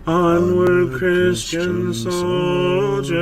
Onward, Christian soldiers,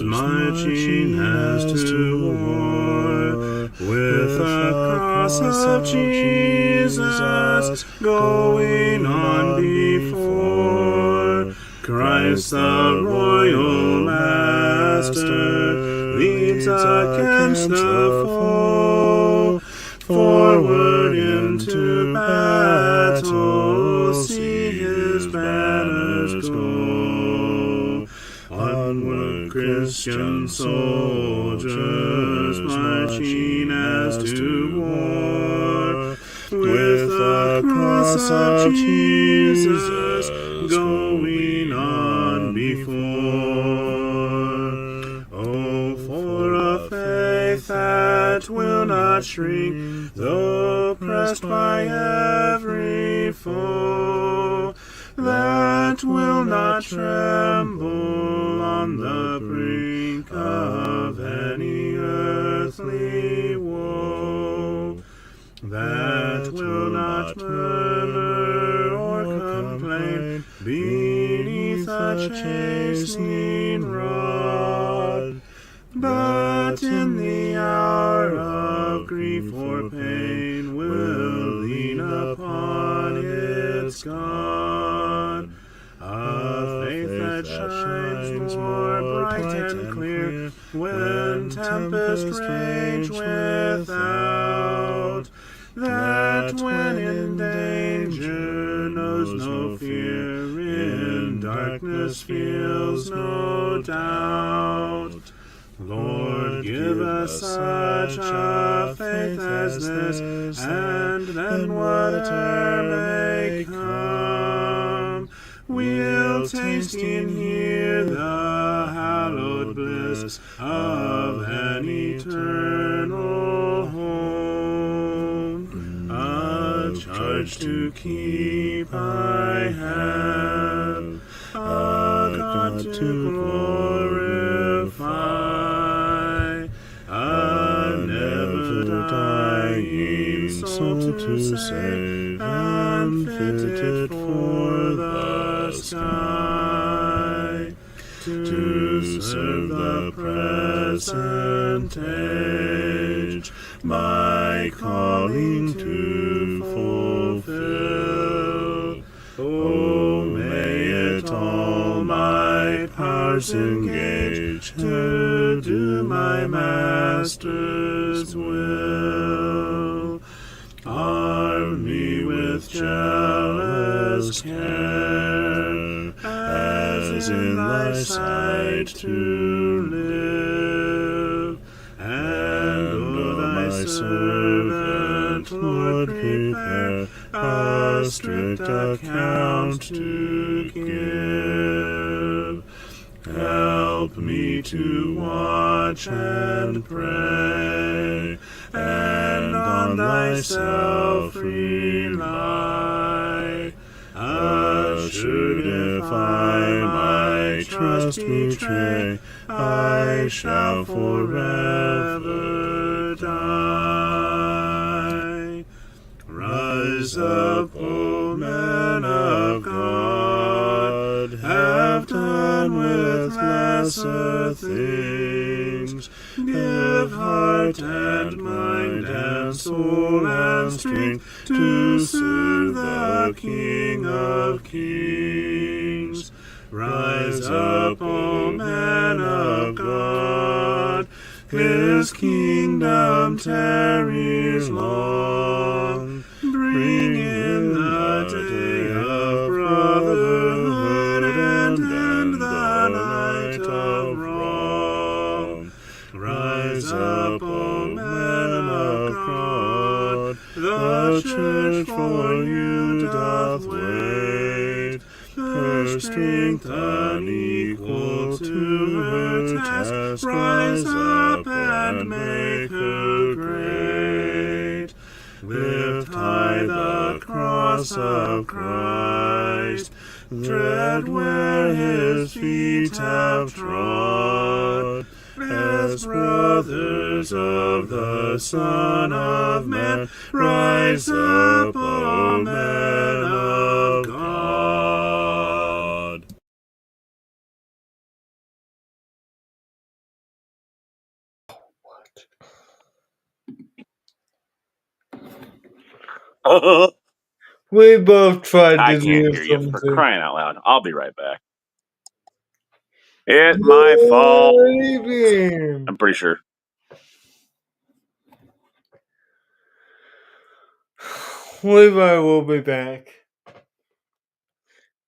marching as to war, with the cross of Jesus going on before. Christ the royal master leads against the foe. Forward into battle, see his banners go. Onward, Christian soldiers, marching as to war, with the cross of Jesus going on before. Oh, for a faith that will not shrink, though pressed by every foe, that will not tremble on the brink of any earthly woe, that will not murmur or complain beneath a chastening rod, but in the hour of grief or pain will lean upon its God. A faith that shines more bright and clear when tempests rage without, that when in danger knows no fear, in darkness feels no doubt. Lord, give us such a faith as this, and then whatever may come, we'll taste and hear the hallowed bliss of an eternal home. A charge to keep I have, a God to glorify, a never-dying soul to save, and fitted for the sky, to serve the present age, my calling to fulfill. Oh, may it all my powers engage to do my Master's will. Arm me with jealous care, as in thy sight to live, and O thy servant, Lord, prepare a strict account to give. Help me to watch and pray, and on thyself rely. Assured if I my trust betray, I shall forever die. Rise up, O men of God, have done with lesser things. Give heart and mind and soul and strength to serve the King of Kings. Rise up, O men of God, his kingdom tarries long. Bring in the day of brotherhood and end the night of wrong. Rise up, O men of God, the church for you doth wait. Her strength unequal to her task, rise up and make her great. Lift high the cross of Christ, tread where his feet have trod. As brothers of the Son of Man, rise up, O men of God. We both tried I to can't do hear you for something. crying out loud. I'll be right back. It's my fault. Good evening. I'm pretty sure. Levi will be back.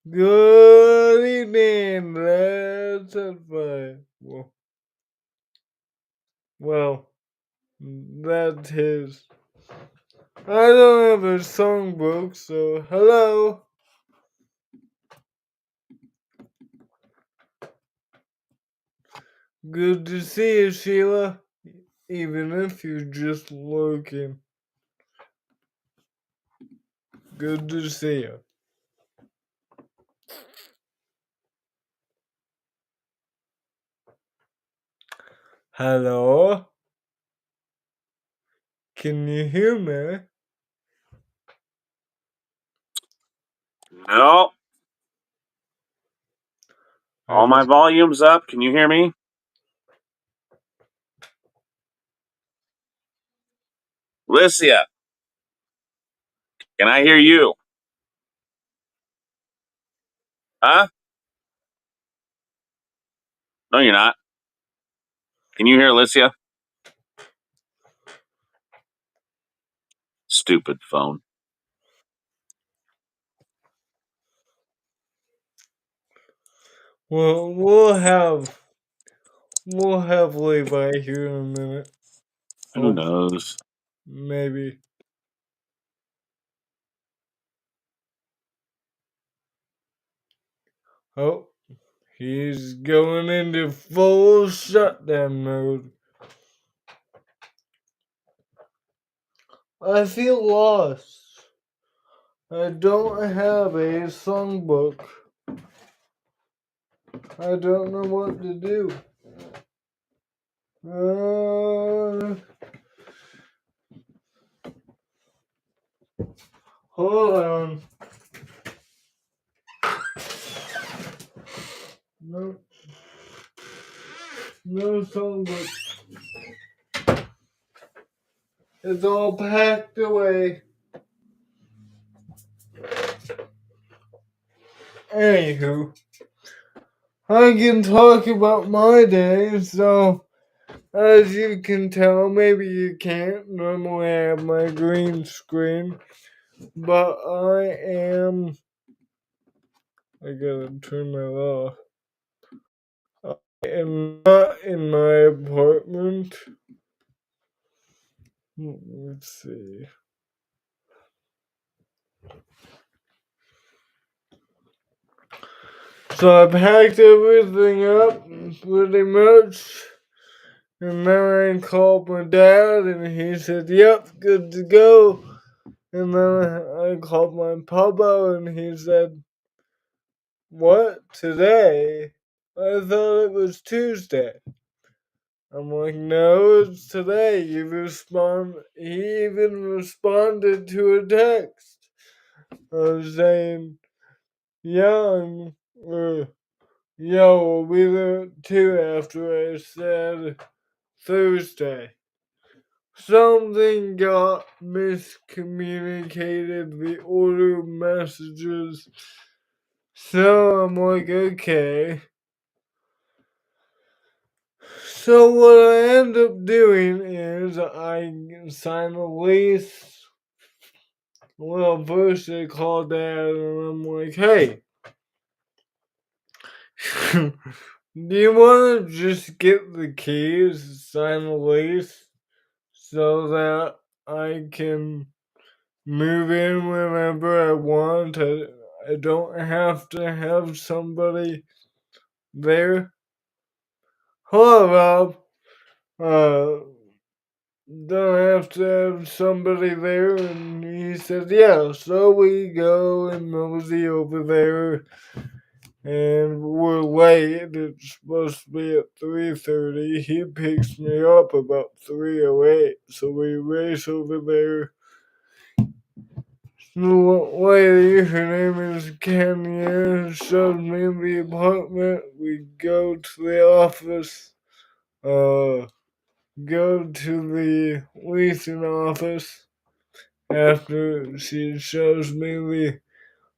Good evening. Let's advise. Well, that's his. I don't have a songbook, so hello. Good to see you, Sheila. Even if you're just looking. Good to see you. Hello? Can you hear me? No. All my volume's up. Can you hear me? Licia, can I hear you? Huh? No, you're not. Can you hear Licia? Stupid phone. Well, we'll have Levi here in a minute. Who knows? Maybe. Oh, he's going into full shutdown mode. I feel lost. I don't have a songbook. I don't know what to do. Hold on. No, no songbook. It's all packed away. Anywho, I can talk about my day, so as you can tell, maybe you can't. Normally I have my green screen, but I gotta turn that off. I am not in my apartment. Let's see. So I packed everything up pretty much. And then I called my dad and he said, yep, good to go. And then I called my papa and he said, what, today? I thought it was Tuesday. I'm like, no, it's today. He even responded to a text. I was saying, yeah, we'll be there too after I said Thursday. Something got miscommunicated, the order of messages. So I'm like, okay. So what I end up doing is I sign a lease. Well, first I call dad and I'm like, hey, do you want to just get the keys, sign the lease, so that I can move in whenever I want? I don't have to have somebody there. Hello, Rob. Don't have to have somebody there. And he said, yeah. So we go and mosey over there. And we're late. It's supposed to be at 3:30. He picks me up about 3:08. So we race over there. The lady, her name is Kenya, shows me the apartment. We go to the office. Go to the leasing office, after she shows me the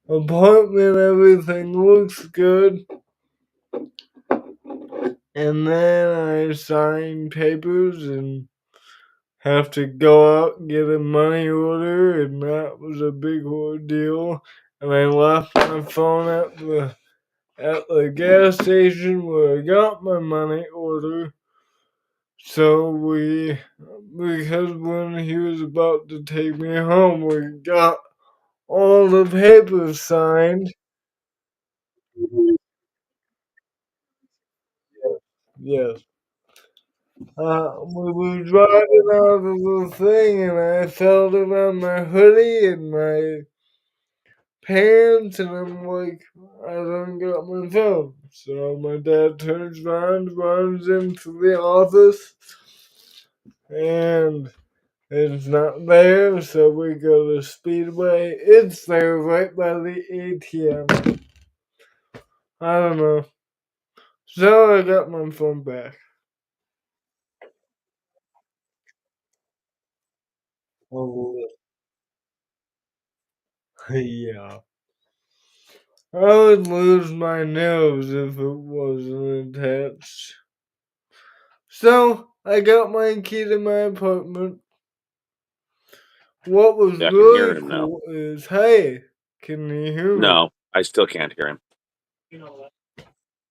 apartment, everything looks good. And then I sign papers and have to go out and get a money order, and that was a big ordeal. And I left my phone at the gas station where I got my money order. So because when he was about to take me home, we got all the papers signed. Yes. We were driving out of the thing, and I felt it on my hoodie and my pants, and I'm like, I don't got my phone. So my dad turns around, runs into the office, and it's not there. So we go to Speedway. It's there right by the ATM. I don't know. So I got my phone back. Oh, yeah. I would lose my nose if it wasn't attached. So I got my key to my apartment. What was Yeah, I can hear really him now. cool is, hey, can you hear me? No, I still can't hear him.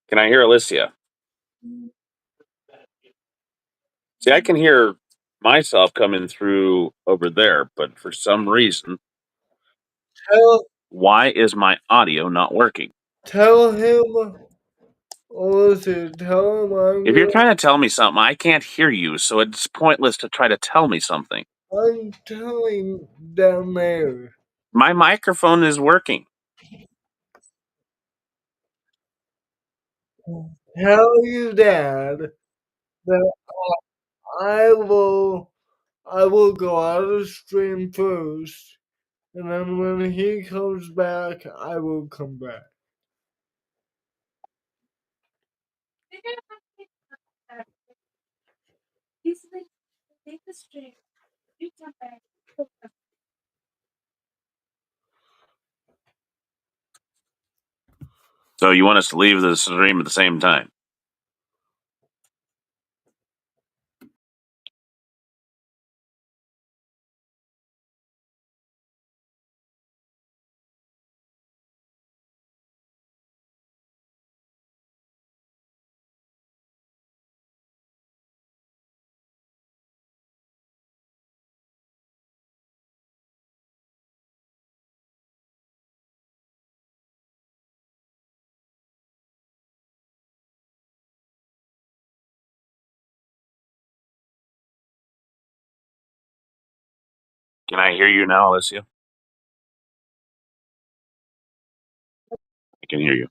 Can I hear Alicia? See, I can hear myself coming through over there, but for some reason, Tell why is my audio not working? tell him, listen, tell him If you're trying to tell me something, I can't hear you, so it's pointless to try to tell me something. I'm telling down there. My microphone is working. Tell your dad that I will I will go out of stream first, and then when he comes back, I will come back. So you want us to leave the stream at the same time? Can I hear you now, Alicia? I can hear you.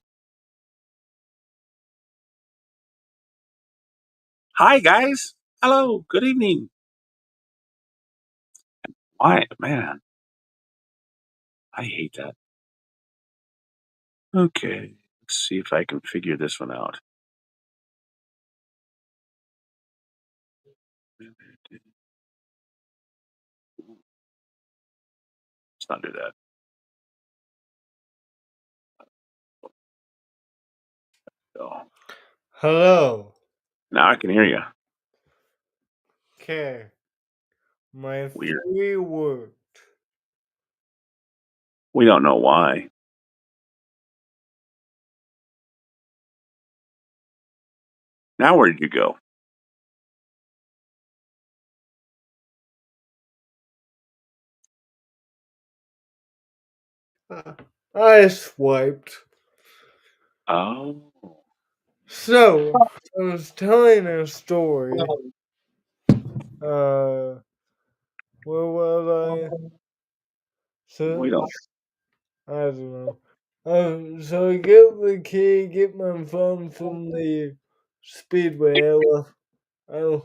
Hi, guys. Hello. Good evening. Why, man? I hate that. Okay. Let's see if I can figure this one out. Let's not do that. So Hello. now I can hear you. Okay. My Weird. theory worked. We don't know why. Now where did you go? I swiped. Oh. So, I was telling a story. Where was I? We So, don't. I don't know. So I get the key, get my phone from the speedway. I,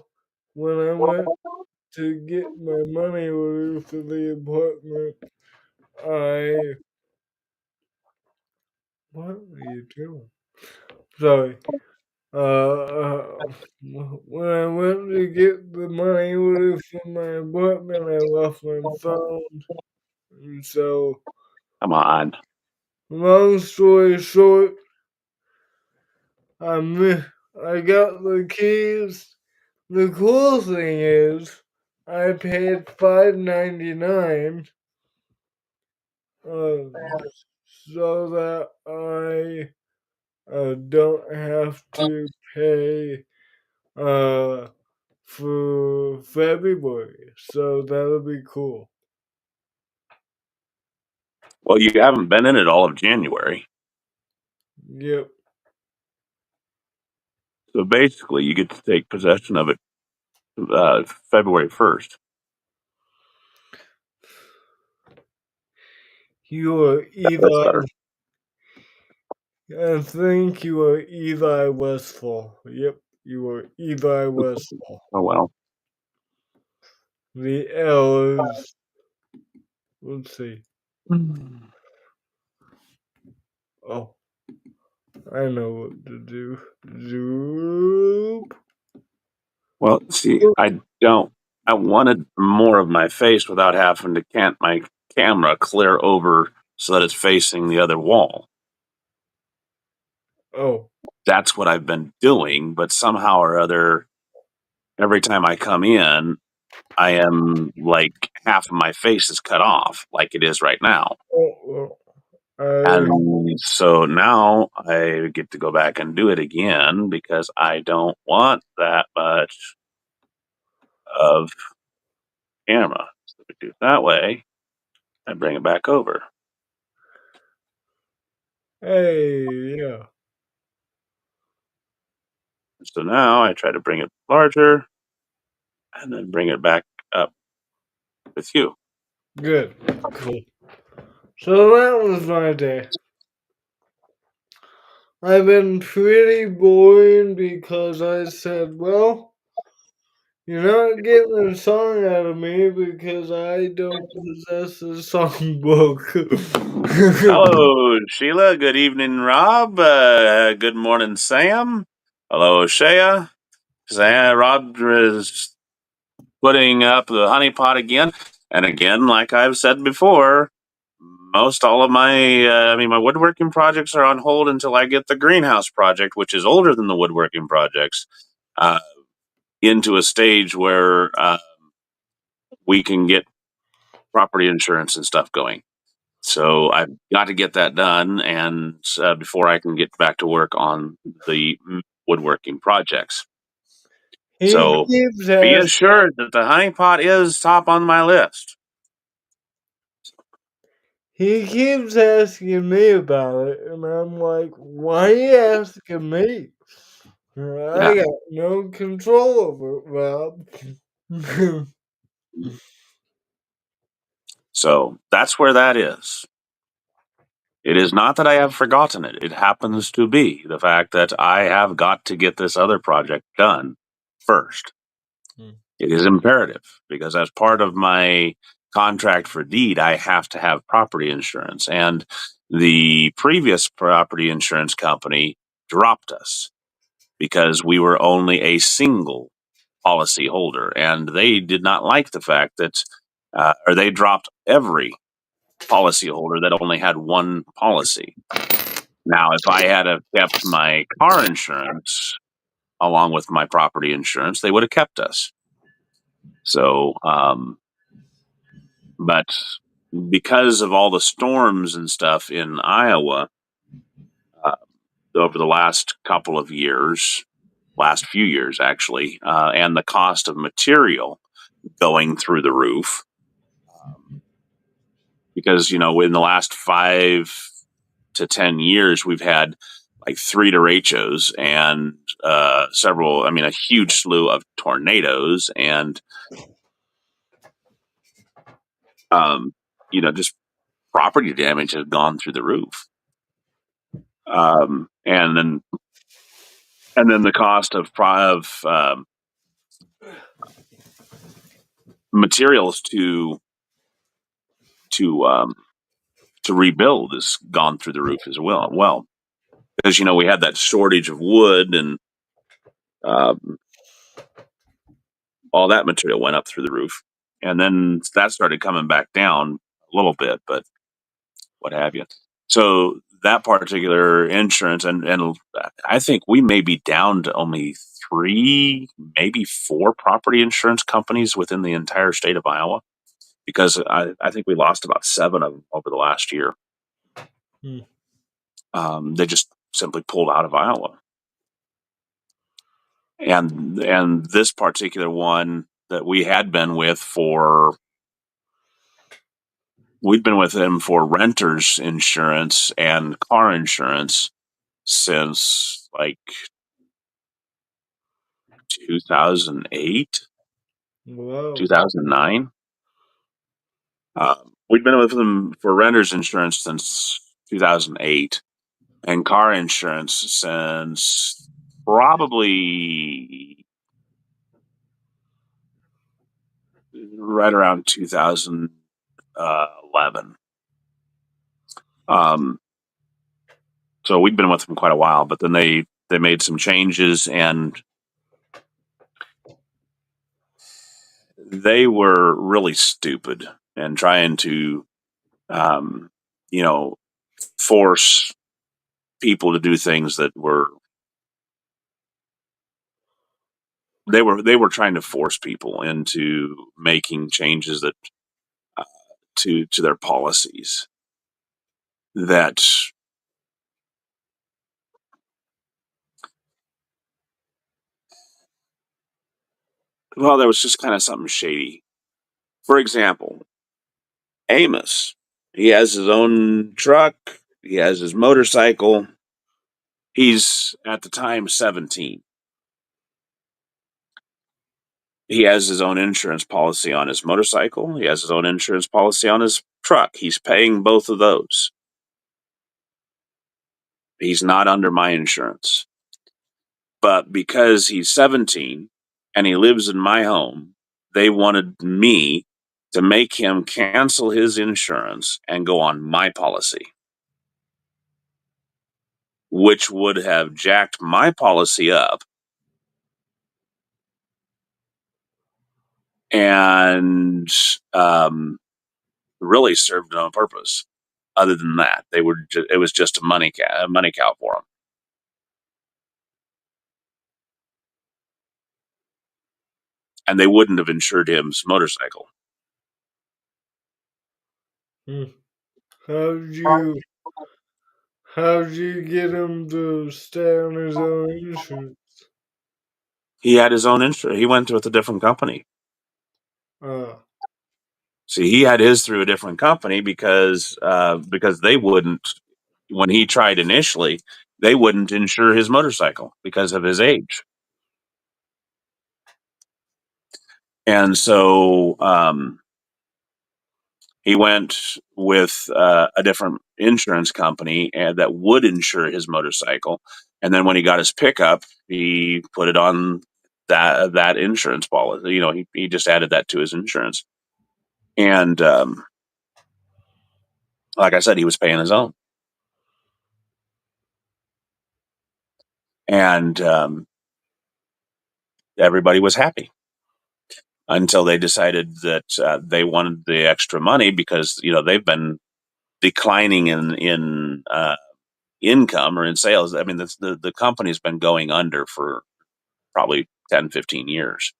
when I went to get my money order for the apartment, I. What are you doing? Sorry. when I went to get the money order for my apartment, I left my phone. And so, Come on. long story short, I mi- I got the keys. The cool thing is, I paid $5.99, uh, so that I don't have to pay uh for February. So that'll be cool. Well, you haven't been in it all of January. Yep. So basically, you get to take possession of it February 1st. You are That's Eli. better. I think you are Eli Westfall. Yep, you are Eli Westfall. Oh, well. The L is, let's see. Oh, I know what to do. Zoop. Well, see, I wanted more of my face without having to cant my camera clear over so that it's facing the other wall. Oh, That's what I've been doing, but somehow or other, every time I come in, I am like half of my face is cut off, like it is right now. well, I And so now I get to go back and do it again because I don't want that much of camera. So we do it that way and bring it back over. hey, yeah, So now I try to bring it larger and then bring it back up with you. good, cool. So that was my day. I've been pretty boring because I said, well, you're not getting a song out of me because I don't possess a songbook. Hello, Sheila. Good evening, Rob. Good morning, Sam. Hello, Shea. Rob is putting up the honey pot again. And again, like I've said before, most all of my woodworking projects are on hold until I get the greenhouse project, which is older than the woodworking projects, uh, into a stage where we can get property insurance and stuff going. So I've got to get that done, and before I can get back to work on the woodworking projects. he So keeps be asking, assured that the honey pot is top on my list. he keeps asking me about it, and I'm like, why are you asking me? Yeah. I got no control over it, Rob. So that's where that is. It is not that I have forgotten it. It happens to be the fact that I have got to get this other project done first. It is imperative because as part of my contract for deed, I have to have property insurance. And the previous property insurance company dropped us because we were only a single policy holder. And they did not like the fact that, or they dropped every policy holder that only had one policy. Now, if I had have kept my car insurance along with my property insurance, they would have kept us. So, but because of all the storms and stuff in Iowa uh, over the last couple of years, last few years actually, and the cost of material going through the roof, because in the last 5 to 10 years we've had like three derechos and several, I mean, a huge slew of tornadoes and just property damage has gone through the roof. And then the cost of materials to um, to rebuild has gone through the roof as well. Well, because we had that shortage of wood and Um, all that material went up through the roof, and then that started coming back down a little bit, but what have you. So that particular insurance, and I think we may be down to only three, maybe four property insurance companies within the entire state of Iowa, because I think we lost about seven of them over the last year. Hmm. They just simply pulled out of Iowa, and this particular one that we had been with for we've been with them for renters insurance and car insurance since like 2008, Wow. 2009. We'd been with them for renters insurance since 2008 and car insurance since probably right around 2011. Um, so we'd been with them quite a while, but then they made some changes, and they were really stupid and trying to, um, you know, force people to do things that were they were trying to force people into making changes that uh, to their policies that, well, there was just kind of something shady. For example, Amos, he has his own truck, he has his motorcycle. He's at the time 17. He has his own insurance policy on his motorcycle. He has his own insurance policy on his truck. He's paying both of those. He's not under my insurance. But because he's 17 and he lives in my home, they wanted me to make him cancel his insurance and go on my policy, which would have jacked my policy up and really served no purpose. Other than that, it was just a money cow for them, and they wouldn't have insured his motorcycle. Hmm. How'd you how'd you get him to stay on his own insurance? He had his own insurance. He went with a different company. Ah. See, he had his through a different company because they wouldn't, when he tried initially, they wouldn't insure his motorcycle because of his age. And so he went with a different insurance company that would insure his motorcycle. And then when he got his pickup, he put it on that insurance policy. He just added that to his insurance. And like I said, he was paying his own. And everybody was happy until they decided that they wanted the extra money because they've been declining in income or in sales. I mean, the company's been going under for probably 10, 15 years,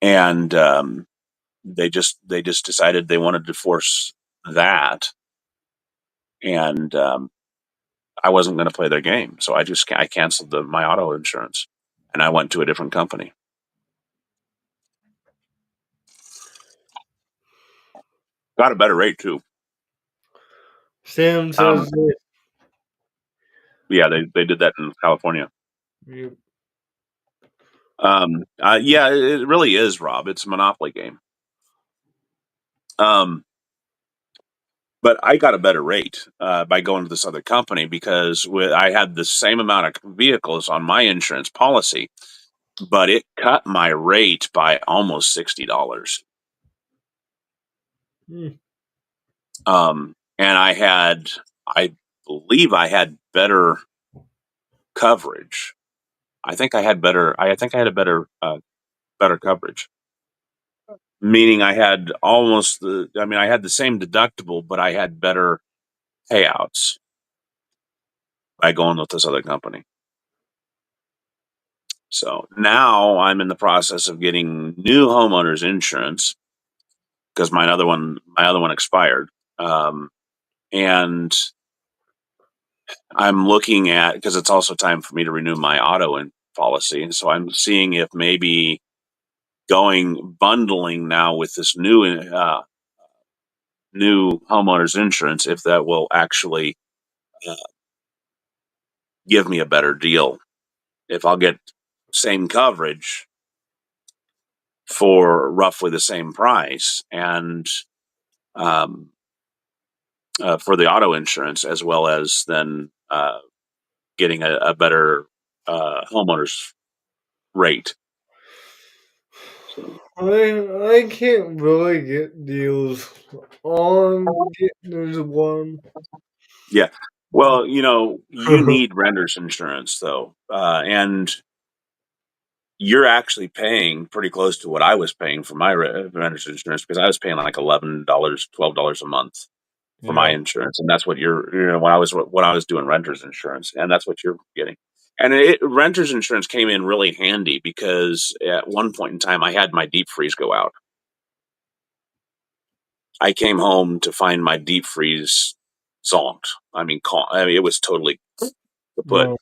and they just decided they wanted to force that, and I wasn't going to play their game, so I canceled my auto insurance, and I went to a different company. Got a better rate too. Sam Um, says that. yeah, they did that in California. Yep. Yeah, it really is, Rob. It's a monopoly game. Um, but I got a better rate by going to this other company because I had the same amount of vehicles on my insurance policy, but it cut my rate by almost $60. Hmm. And I believe I had better coverage I think I had better. I think I had a better coverage. Meaning, I had almost the. I mean, I had the same deductible, but I had better payouts by going with this other company. So now I'm in the process of getting new homeowners insurance because my other one expired, and I'm looking at because it's also time for me to renew my auto policy, and so I'm seeing if maybe going bundling now with this new homeowners insurance, if that will actually uh, give me a better deal. If I'll get same coverage for roughly the same price, and um, for the auto insurance, as well as then getting a better homeowners rate. So I can't really get deals on getting this one. yeah, well, you need renters insurance though, and you're actually paying pretty close to what I was paying for my renter's insurance because I was paying like $11, $12 a month for my Yeah. insurance, and that's what when I was doing renters insurance, and that's what you're getting. And renters insurance came in really handy because at one point in time I had my deep freeze go out. I came home to find my deep freeze zonked. I mean, it was totally kaput, No.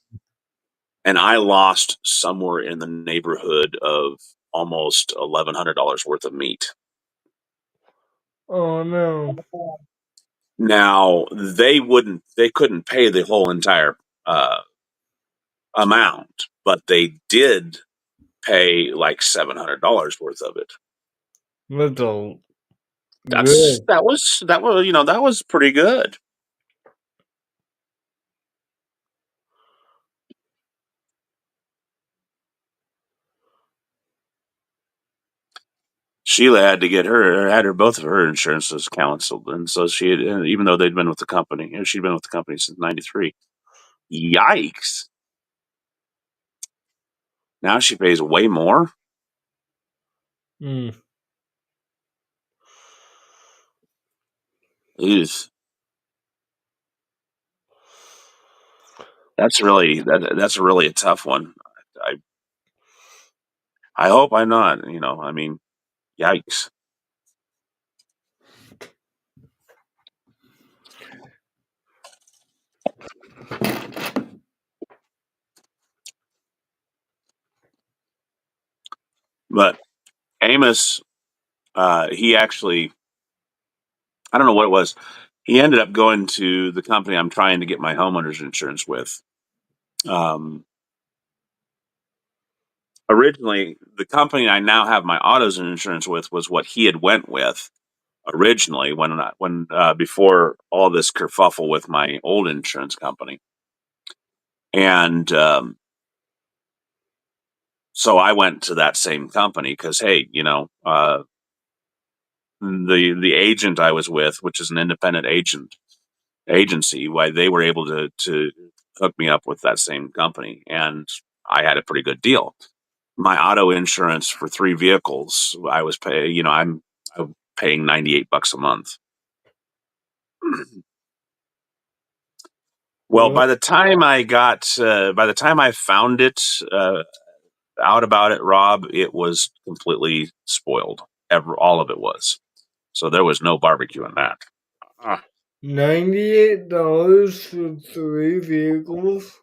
and I lost somewhere in the neighborhood of almost $1,100 worth of meat. Oh no. Now they couldn't pay the whole entire uh, amount, but they did pay like $700 worth of it. That's all good. That was pretty good. Sheila had her both of her insurances canceled, and so she had, even though they'd been with the company, she'd been with the company since '93. Yikes! Now she pays way more. Mm. Eesh. That's really a tough one. I I hope I'm not. I mean, yikes. But Amos, he actually, I don't know what it was. He ended up going to the company I'm trying to get my homeowners insurance with. Um, Originally, the company I now have my autos insurance with was what he had went with originally when before all this kerfuffle with my old insurance company, and so I went to that same company because hey, the agent I was with, which is an independent agency, why they were able to hook me up with that same company, and I had a pretty good deal. My auto insurance for 3 vehicles, I'm paying $98 a month. Well, Well, by the time I found it out about it, Rob, it was completely spoiled. All of it was. So there was no barbecue in that. Ah. $98 for 3 vehicles.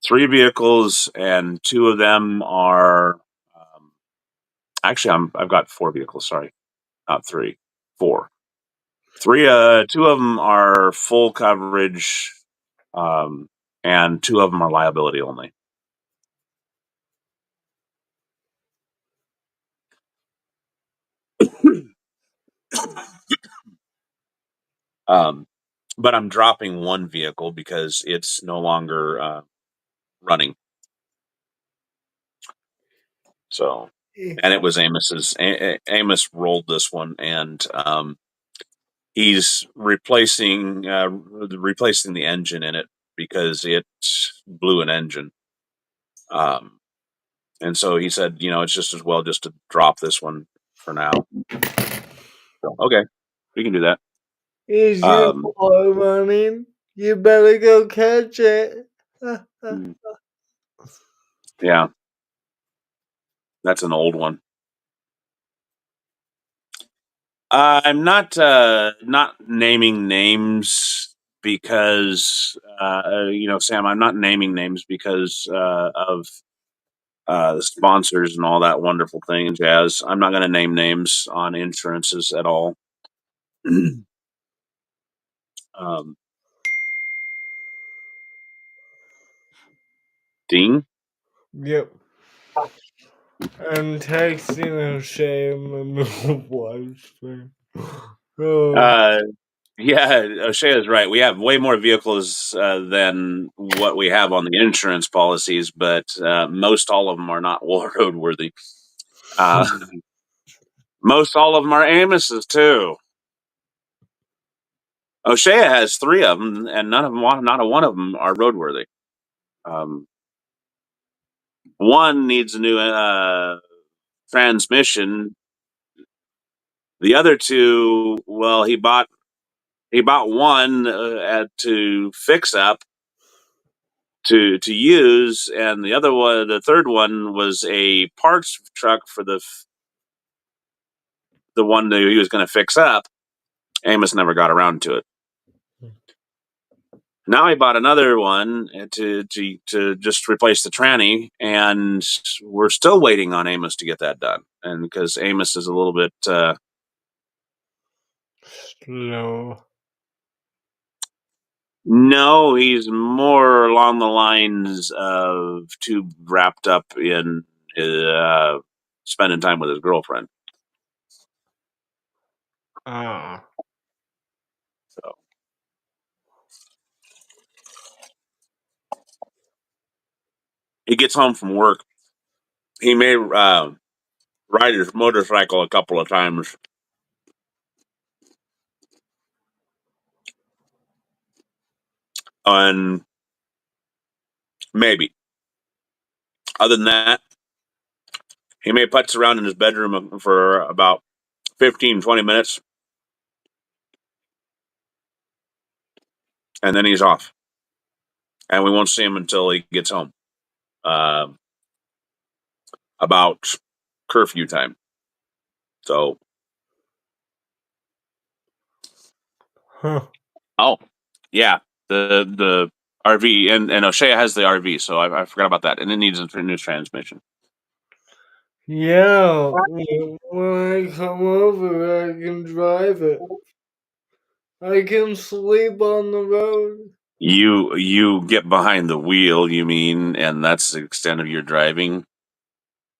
3 vehicles, and two of them are actually I've got 4 vehicles. Sorry, not three, four. Three, two of them are full coverage, um, and two of them are liability only. Um, but I'm dropping one vehicle because it's no longer running. So, and it was Amos's. Amos rolled this one, and he's replacing the engine in it because it blew an engine. Um, And so he said, it's just as well just to drop this one for now. So, okay, we can do that. Is your Um, car running? You better go catch it. mm, yeah, that's an old one. I'm not naming names because Sam. I'm not naming names because of the sponsors and all that wonderful thing and jazz. I'm not going to name names on insurances at all. um, Dean. Yep. I'm texting a shame in the watch thing. Oh, Uh, yeah, O'Shea is right. We have way more vehicles than what we have on the insurance policies, but most all of them are not roadworthy. Uh, most all of them are Amos's too. O'Shea has three of them, and not a one of them are roadworthy. Um, one needs a new transmission. The other two, well, he bought one to fix up to use, and the third one was a parts truck for the one that he was going to fix up. Amos never got around to it. Now he bought another one to just replace the tranny, and we're still waiting on Amos to get that done. And because Amos is a little bit slow. no, he's more along the lines of too wrapped up in spending time with his girlfriend. Ah. So he gets home from work. He may ride his motorcycle a couple of times, and maybe other than that, he may putz around in his bedroom for about 15-20 minutes, and then he's off, and we won't see him until he gets home, uh, about curfew time. So, Huh. oh yeah, the RV and O'Shea has the RV, so I forgot about that, and it needs a new transmission. Yeah, when I come over, I can drive it. I can sleep on the road. You get behind the wheel, you mean, and that's the extent of your driving.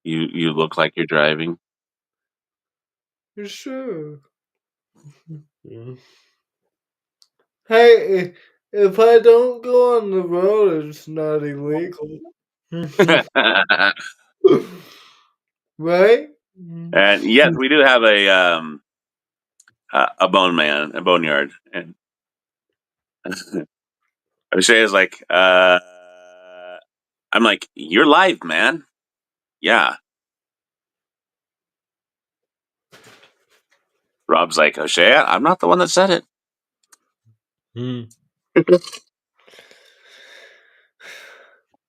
You look like you're driving. Sure. Mm. Hey, if I don't go on the road, it's not illegal. Right? And yes, we do have a a boneyard, and O'Shea is like, I'm like, you're live, man. Yeah. Rob's like, O'Shea, I'm not the one that said it. Hmm.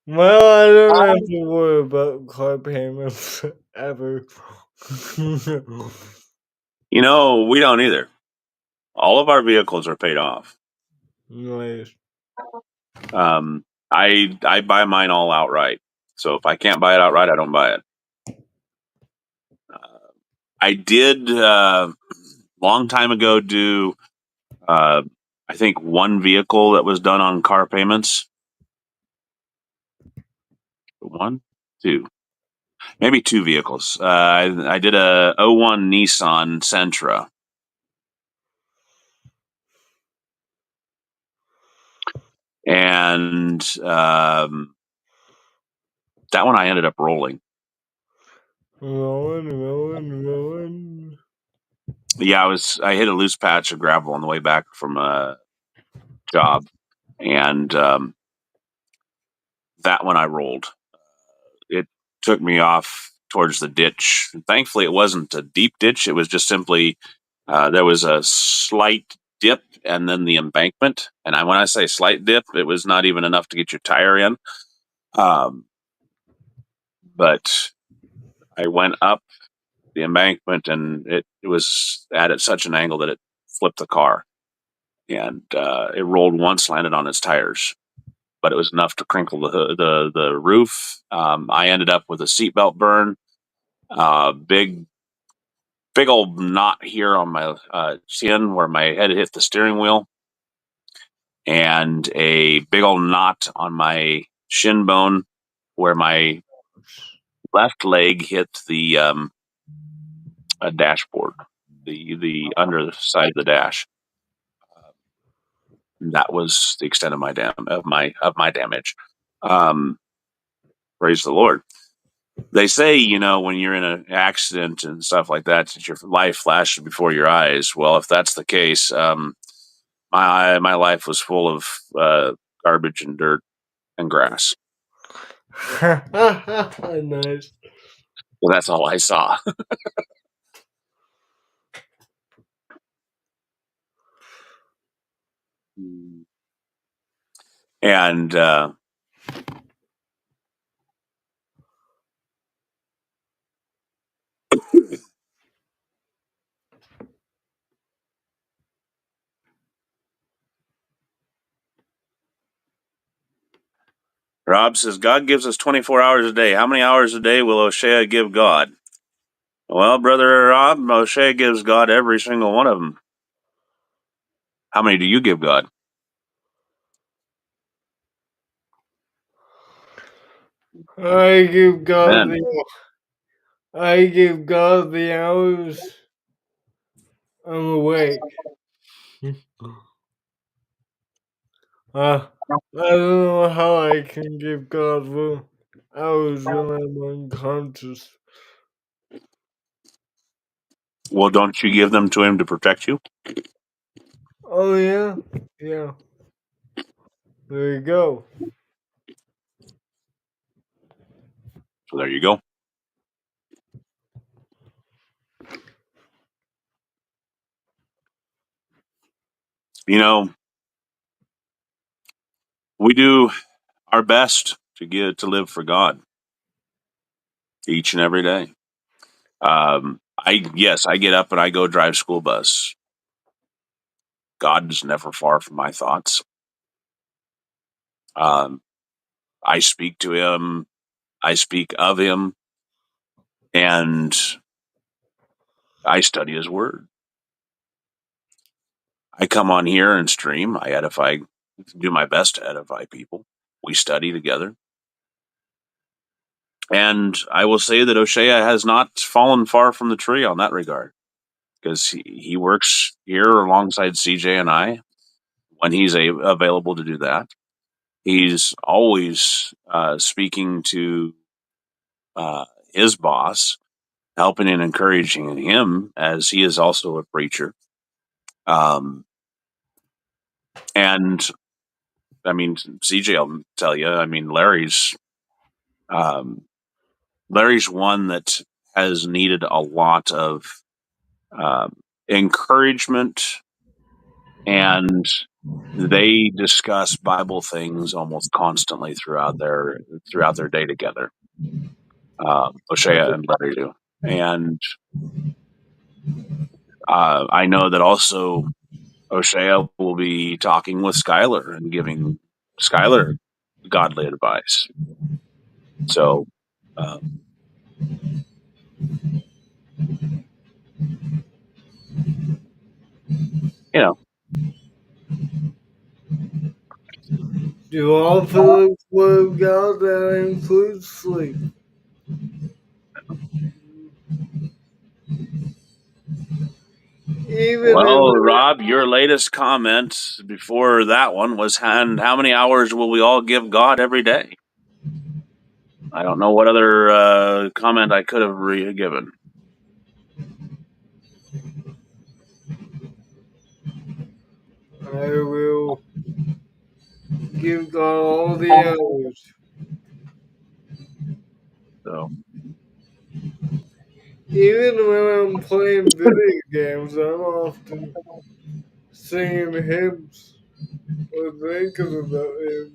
Well, I don't have to worry about car payments ever. We don't either. All of our vehicles are paid off. Nice. I buy mine all outright. So if I can't buy it outright, I don't buy it. Uh, I did long time ago do uh, I think one vehicle that was done on car payments. One, two, maybe two vehicles. I did a '01 Nissan Sentra, and that one I ended up rolling. Rolling. Yeah, I hit a loose patch of gravel on the way back from a job, and that one I rolled. It took me off towards the ditch. Thankfully, it wasn't a deep ditch. It was just simply there was a slight dip and then the embankment. And when I say slight dip, it was not even enough to get your tire in. Um, but I went up the embankment and it was at such an angle that it flipped the car. And it rolled once, landed on its tires, but it was enough to crinkle the roof. I ended up with a seatbelt burn, big old knot here on my chin where my head hit the steering wheel, and a big old knot on my shin bone where my left leg hit the dashboard, the underside of the dash. That was the extent of my damage. Um, praise the Lord. They say, when you're in an accident and stuff like that, that your life flashes before your eyes. Well, if that's the case, my life was full of garbage and dirt and grass. Nice. Well, that's all I saw. And Rob says, God gives us 24 hours a day. How many hours a day will O'Shea give God? Well, Brother Rob, O'Shea gives God every single one of them. How many do you give God? I give God Amen. the I give God the hours I'm awake. I don't know how I can give God the hours when I'm unconscious. Well, don't you give them to him to protect you? Oh yeah, yeah. There you go. So there you go. You know, we do our best to live for God each and every day. I get up and I go drive school bus. God is never far from my thoughts. Um, I speak to him. I speak of him, and I study his word. I come on here and stream. I edify, do my best to edify people. We study together. And I will say that O'Shea has not fallen far from the tree on that regard because he works here alongside CJ and I when he's available to do that. He's always speaking to uh, his boss, helping and encouraging him as he is also a preacher. Um, and I mean, CJ will tell you, I mean, um, Larry's one that has needed a lot of um, encouragement, and they discuss Bible things almost constantly throughout their day together. O'Shea and Larry do, and I know that also O'Shea will be talking with Skylar and giving Skylar godly advice. So, um, you know, Do all for the word of God that includes sleep. Even if well, Rob, your latest comment before that one was, and how many hours will we all give God every day? I don't know what other comment I could have given. I will give God all the hours. So, even when I'm playing video games, I'm often singing hymns or thinking about hymns.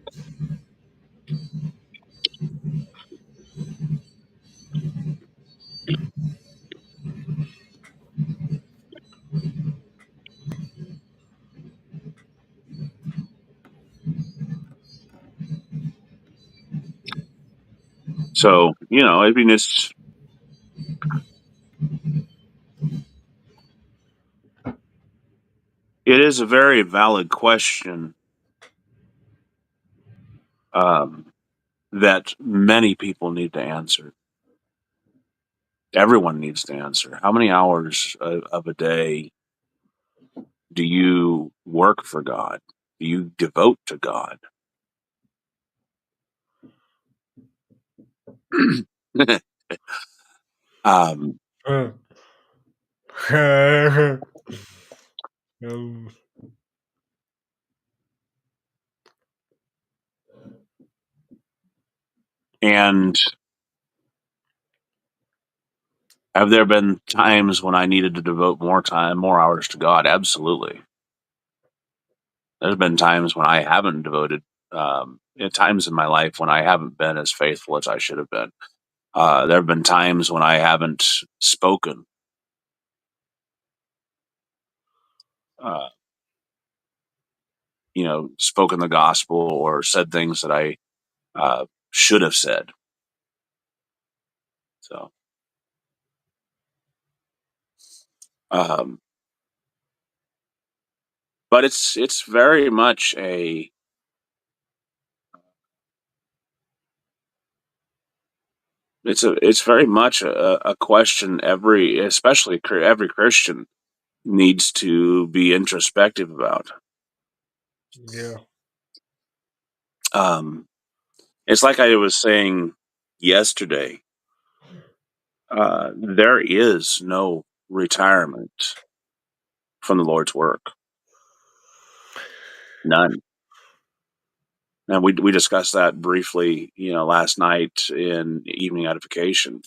So, I mean, it is a very valid question um, that many people need to answer. Everyone needs to answer. How many hours of a day do you work for God? Do you devote to God? um, um, and have there been times when I needed to devote more time, more hours to God? Absolutely. There's been times when I haven't devoted, times in my life when I haven't been as faithful as I should have been. There have been times when I haven't spoken, uh, spoken the gospel or said things that I should have said. So, um, but it's very much it's very much a question especially every Christian needs to be introspective about. yeah. Um, it's like I was saying yesterday. There is no retirement from the Lord's work, none. And we discussed that briefly, last night in evening edification.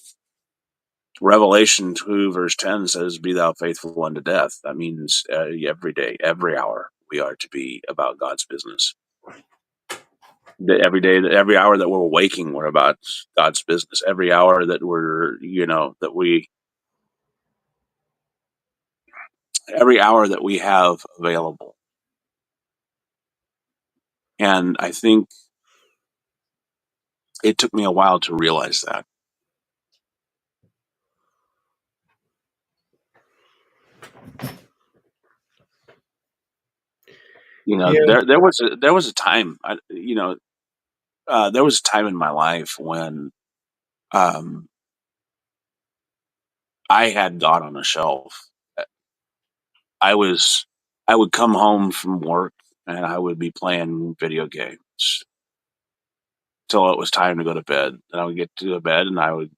Revelation 2 verse 10 says, "Be thou faithful unto death." That means every day, every hour, we are to be about God's business. Every day, every hour that we're waking, we're about God's business. Every hour that every hour that we have available. And I think it took me a while to realize that. Yeah. There was a time, there was a time in my life when um, I had God on a shelf. I was I would come home from work and I would be playing video games till it was time to go to bed. And I would get to bed and I would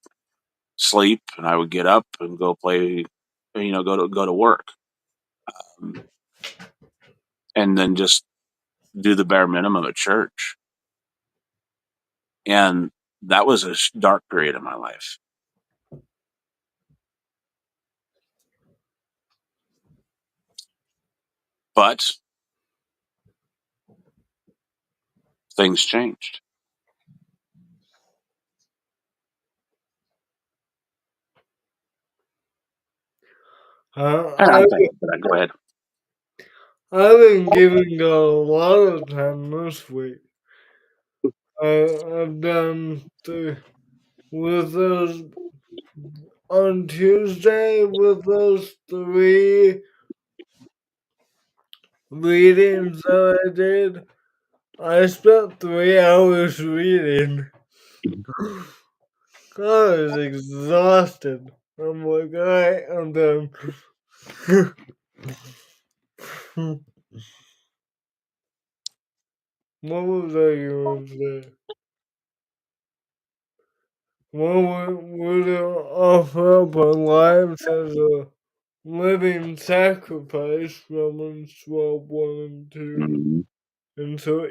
sleep and I would get up and go play, go to work, um, and then just do the bare minimum at church. And that was a dark period in my life, but things changed. And I, I'm I've, thankful for that. Go ahead. I've been giving a lot of time this week. I've done with those on Tuesday with those three readings that I did. I spent 3 hours reading. I was exhausted. I'm like, alright, I'm done. What was I going to say? Well, we're to offer up our lives as a living sacrifice, Romans 12, 1 and 2. Mhm. And so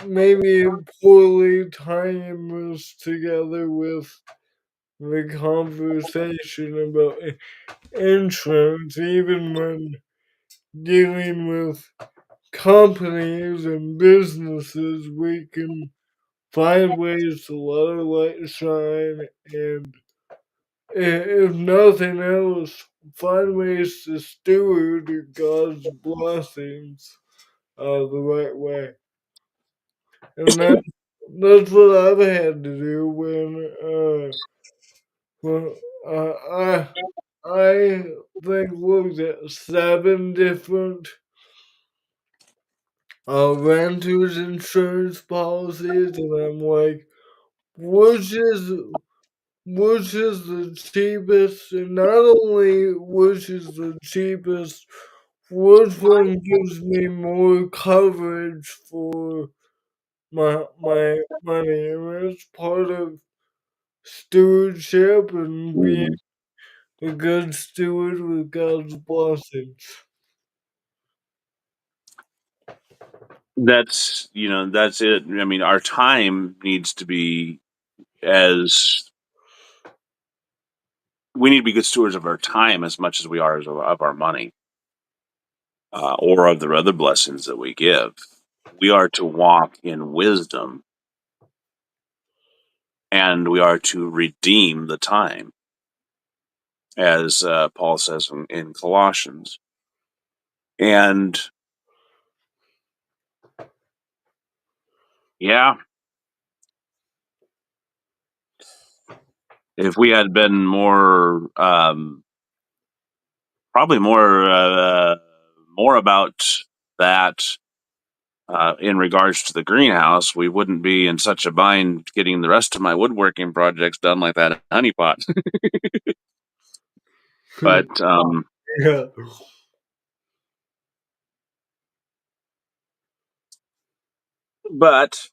maybe poorly tying this together with the conversation about insurance, even when dealing with companies and businesses, we can find ways to let our light shine and if nothing else, find ways to steward God's blessings the right way. And that's what I've had to do when I think looked at 7 different renters insurance policies, and I'm like, which is which is the cheapest, and not only which is the cheapest, which one gives me more coverage for my money, and it's part of stewardship and being Mhm. a good steward with God's blessings. That's it. I mean, our time needs to be as we need to be good stewards of our time as much as we are of our money, or of the other blessings that we give. We are to walk in wisdom, and we are to redeem the time, as Paul says in Colossians. And yeah, if we had been more, probably more about that in regards to the greenhouse, we wouldn't be in such a bind getting the rest of my woodworking projects done like that honeypot. But Yeah. but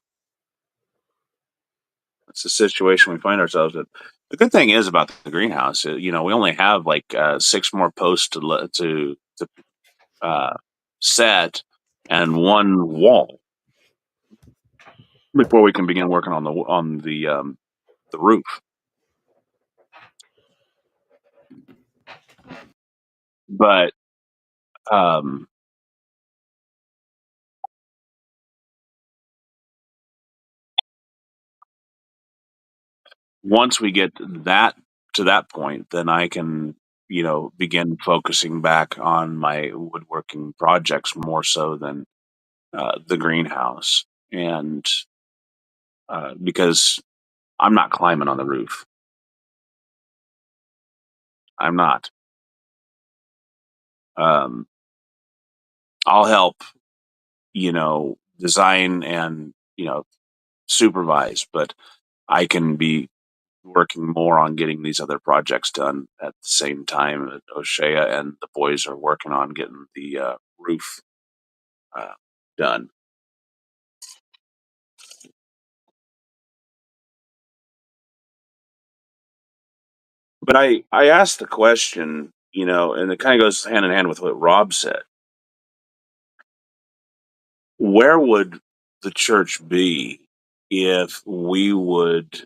it's a situation we find ourselves in. The good thing is about the greenhouse, we only have like 6 more posts to set and one wall before we can begin working on the roof. But um, once we get that to that point, then I can, begin focusing back on my woodworking projects more so than the greenhouse. And because I'm not climbing on the roof, I'm not. Um, I'll help, design and supervise, but I can be working more on getting these other projects done at the same time that O'Shea and the boys are working on getting the roof uh, done. But I asked the question, and it kind of goes hand in hand with what Rob said. Where would the church be if we would,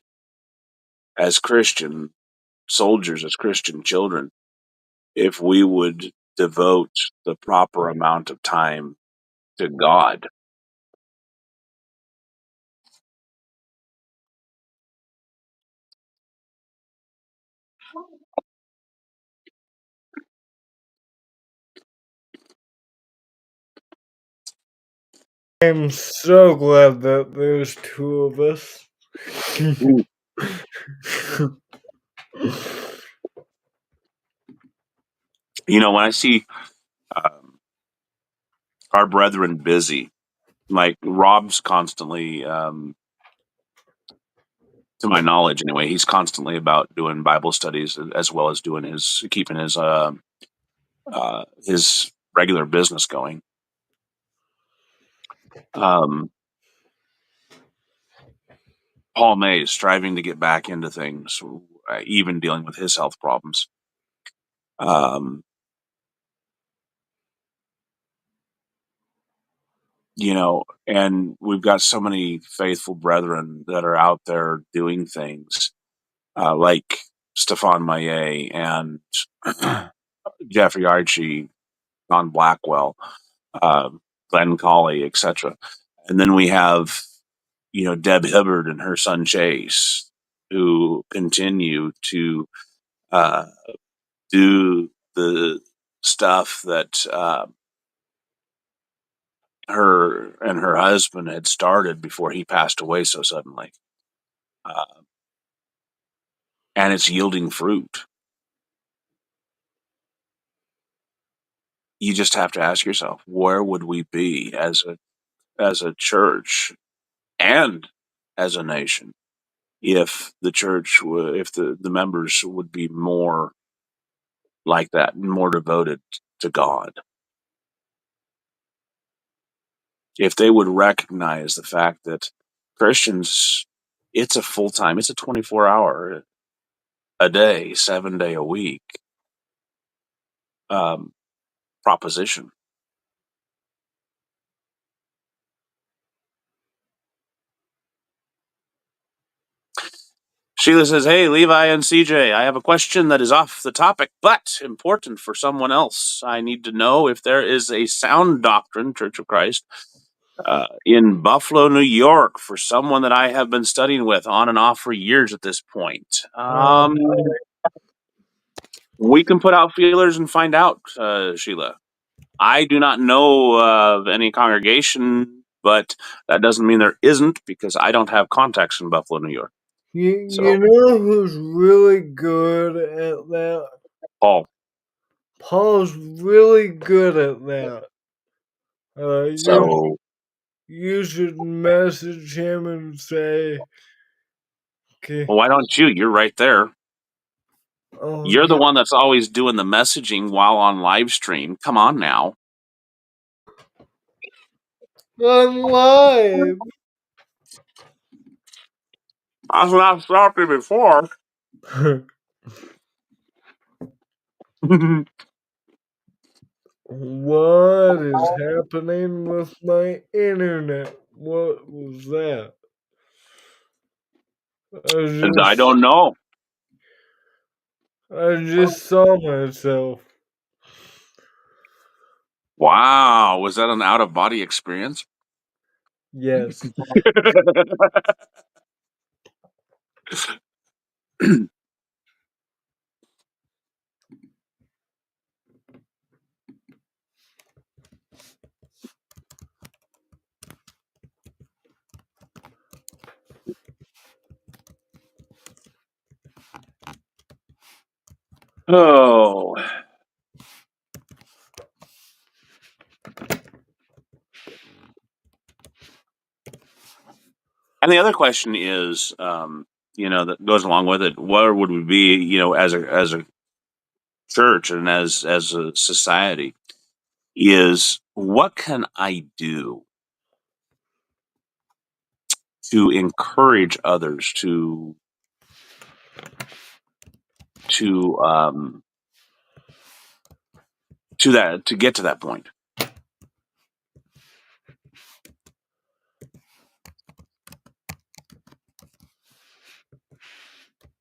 as Christian soldiers, as Christian children, if we would devote the proper amount of time to God? I'm so glad that there's two of us. When I see um, our brethren busy, like Rob's constantly, to my knowledge anyway, he's constantly about doing Bible studies as well as doing keeping his regular business going. Um, Paul May is striving to get back into things, even dealing with his health problems. Um, and we've got so many faithful brethren that are out there doing things. like Stefan Maillet and Jeffrey Archie, Don Blackwell, Glenn Colley, etc. And then we have, Deb Hibbard and her son Chase, who continue to uh, do the stuff that her and her husband had started before he passed away so suddenly. Uh, and it's yielding fruit. You just have to ask yourself, where would we be as a church and as a nation if the church if the members would be more like that, more devoted to God, if they would recognize the fact that Christians, it's a full time, it's a 24-hour a day, 7 day a week um, proposition. Sheila says, "Hey, Levi and CJ, I have a question that is off the topic, but important for someone else. I need to know if there is a sound doctrine, Church of Christ, in Buffalo, New York, for someone that I have been studying with on and off for years at this point. We can put out feelers and find out, Sheila. I do not know of any congregation, but that doesn't mean there isn't because I don't have contacts in Buffalo, New York. You know who's really good at that? Paul. Paul's really good at that. So You should message him and say, okay, why don't you? You're right there. You're the okay, one that's always doing the messaging while on live stream. Come on now. I'm live. I've not stopped you before. What is happening with my internet? What was that? I don't know. I just saw myself. Wow, was that an out of body experience? Yes. Oh, and the other question is, that goes along with it. Where would we be, as a church and as a society? Is what can I do to encourage others to um to get to that point?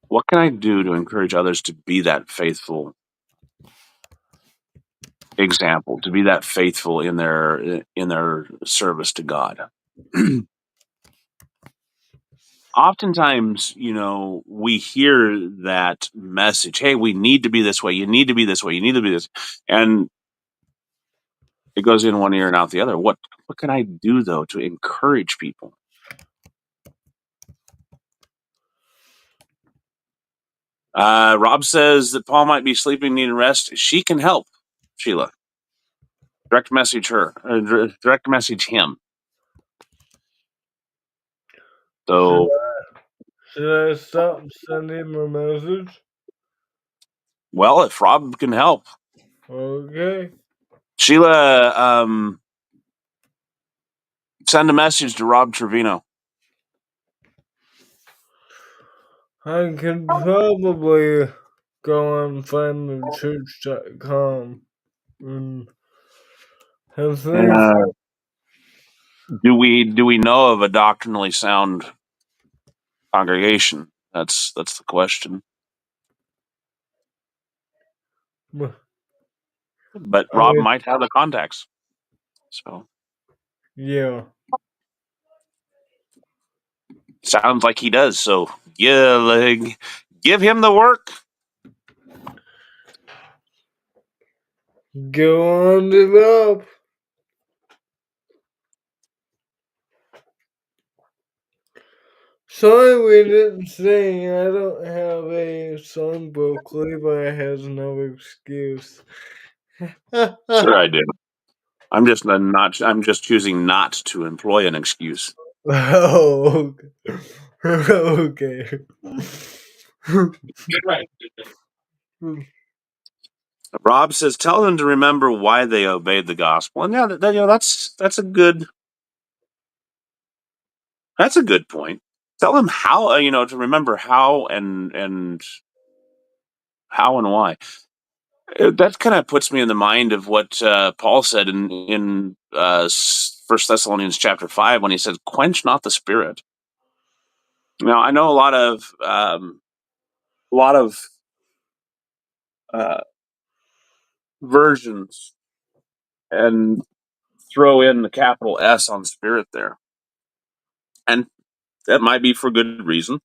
What can I do to encourage others to be that faithful example, to be that faithful in their service to God? Oftentimes, we hear that message, hey, we need to be this way, you need to be this way, you need to be this, and it goes in one ear and out the other. What can I do though to encourage people? Rob says that Paul might be sleeping, needing rest. She can help, Sheila. Direct message her, direct message him. Should So, should I stop sending him a message? well, if Rob can help, Okay. Sheila, send a message to Rob Trevino. I can probably go on findthechurch.com and have things. Uh, do we know of a doctrinally sound congregation That's the question. But I Rob mean, might have the contacts. So yeah. sounds like he does. So yeah, like, give him the work. Go on it up. Sorry we didn't sing. I don't have a songbook. Levi has no excuse. Sure, I do. I'm just choosing not to employ an excuse. Oh, okay. Right. Rob says, "Tell them to remember why they obeyed the gospel." And yeah, that's a good point. Tell them how to remember how and how and why. That kind of puts me in the mind of what Paul said in First Thessalonians chapter 5 when he says, "Quench not the spirit." Now I know a lot of uh, versions and throw in the capital S on spirit there, and that might be for good reason.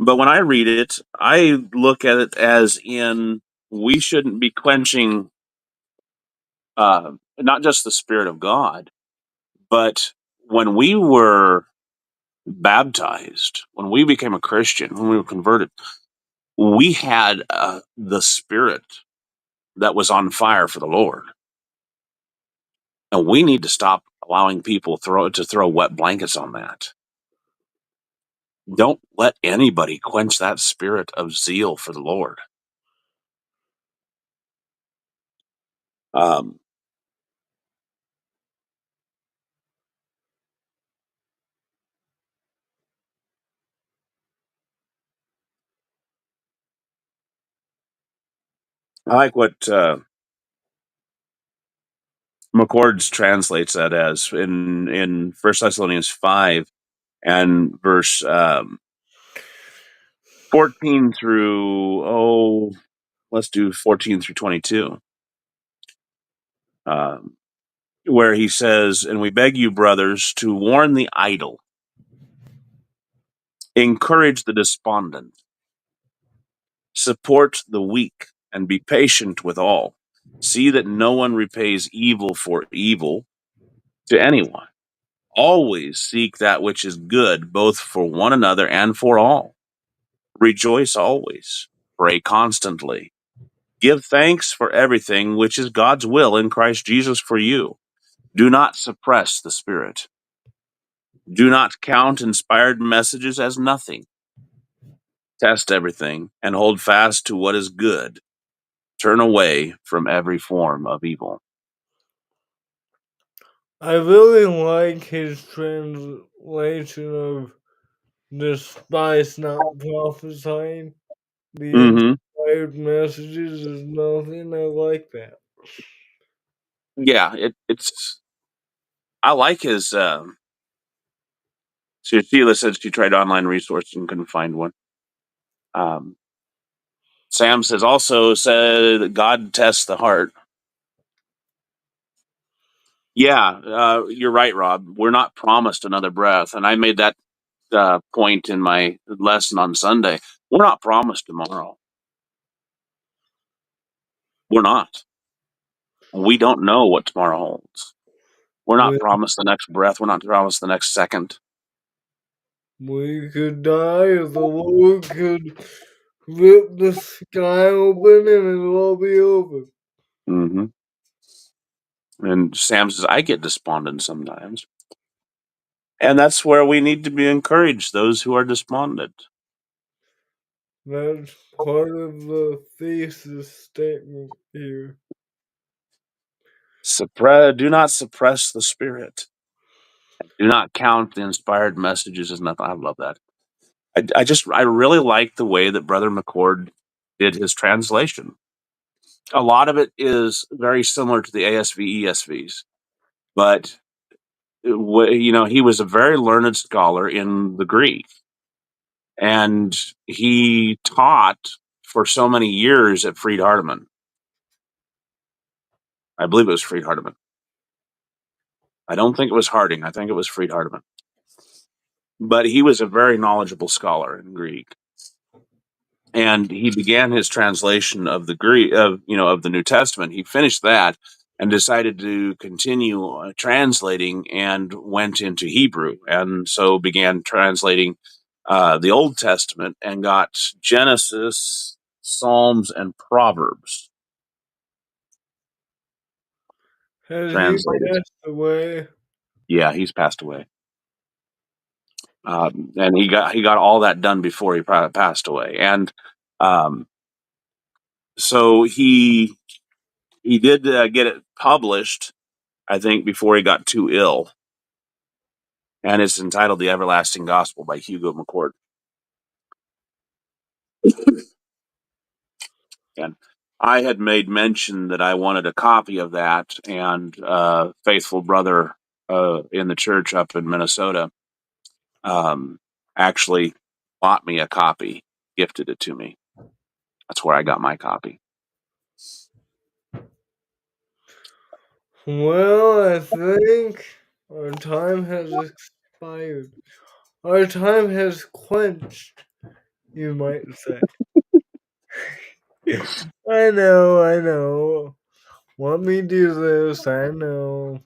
But when I read it, I look at it as in we shouldn't be quenching not just the spirit of God, but when we were baptized, when we became a Christian, when we were converted, we had the spirit that was on fire for the Lord, and we need to stop allowing people throw wet blankets on that. Don't let anybody quench that spirit of zeal for the Lord. Um, I like what McCord's translates that as in First Thessalonians 5 and verse 14 through let's do 14 through 22, um, where he says, "And we beg you, brothers, to warn the idle, encourage the despondent, support the weak, and be patient with all. See that no one repays evil for evil to anyone. Always seek that which is good, both for one another and for all. Rejoice always. Pray constantly. Give thanks for everything, which is God's will in Christ Jesus for you. Do not suppress the Spirit. Do not count inspired messages as nothing. Test everything and hold fast to what is good. Turn away from every form of evil." I really like his translation of despise not prophesying. The Hmm. inspired messages is nothing. I like that. Yeah, it's. I like his. So Sheila said she tried online resources and couldn't find one. Um, Sam says also said that God tests the heart. Yeah, you're right, Rob. We're not promised another breath, and I made that point in my lesson on Sunday. We're not promised tomorrow. We're not. We don't know what tomorrow holds. We're not We, promised the next breath. We're not promised the next second. we could die, or the Lord could rip the sky open and it'll all be over. Hmm. And Sam says, I get despondent sometimes. And that's where we need to be encouraged, those who are despondent. That's part of the thesis statement here. Do not suppress the spirit. Do not count the inspired messages as nothing. I love that. I really like the way that Brother McCord did his translation. A lot of it is very similar to the ASV ESVs, but he was a very learned scholar in the Greek, And he taught for so many years at Freed Hardeman. I believe it was Freed Hardeman. I don't think it was Harding. I think it was Freed Hardeman. But he was a very knowledgeable scholar in Greek, and he began his translation of the Greek of the New Testament. He finished that and decided to continue translating, and went into Hebrew, and so began translating the Old Testament, and got Genesis, Psalms, and Proverbs Has he translated. passed away? Yeah, he's passed away. And he got all that done before he passed away. And um, so he did get it published, I think, before he got too ill, and it's entitled "The Everlasting Gospel" by Hugo McCord. And I had made mention that I wanted a copy of that, and faithful brother in the church up in Minnesota um, actually bought me a copy, gifted it to me. That's where I got my copy. Well, I think our time has expired. Our time has quenched, you might say. I know, I know. Want me to do this, I know.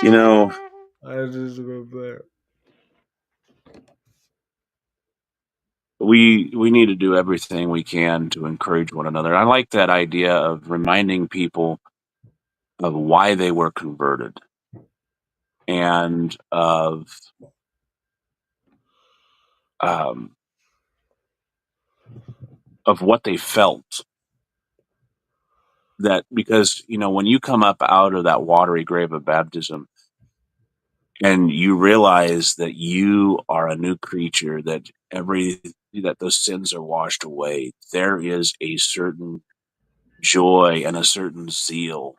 You know, I just love that. we need to do everything we can to encourage one another. I like that idea of reminding people of why they were converted, and um, of what they felt. That because when you come up out of that watery grave of baptism, and you realize that you are a new creature, that those sins are washed away, there is a certain joy and a certain zeal.